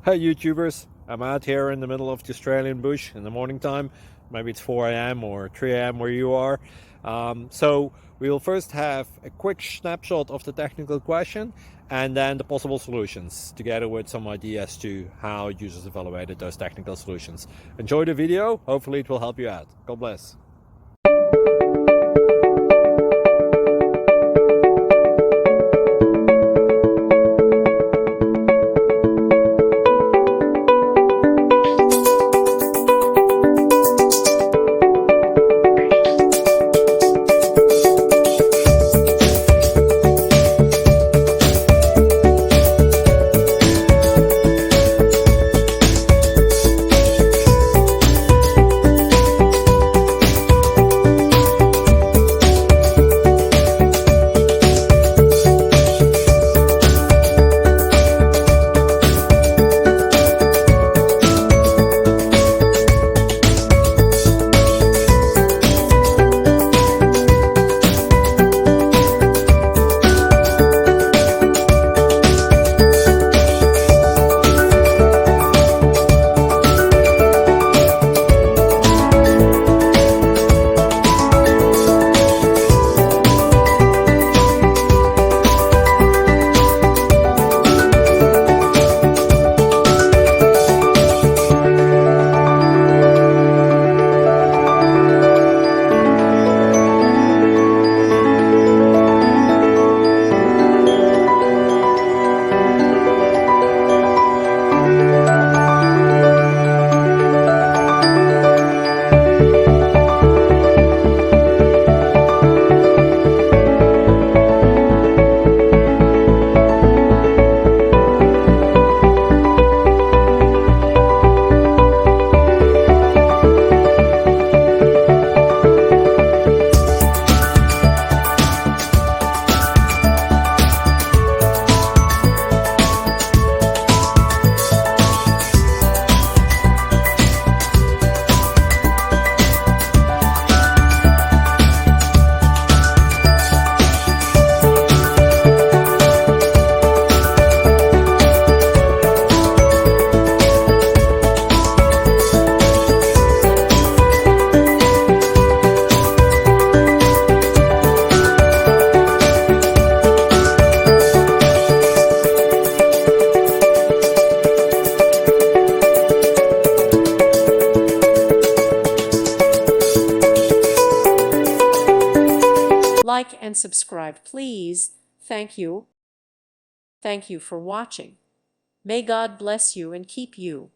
Hey YouTubers, I'm out here in the middle of the Australian bush in the morning time. Maybe it's 4 a.m. or 3 a.m. where you are. So we will first have a quick snapshot of the technical question and then the possible solutions, together with some ideas to how users evaluated those technical solutions. Enjoy the video, hopefully it will help you out. God bless. Like and subscribe, please. Thank you. Thank you for watching. May God bless you and keep you.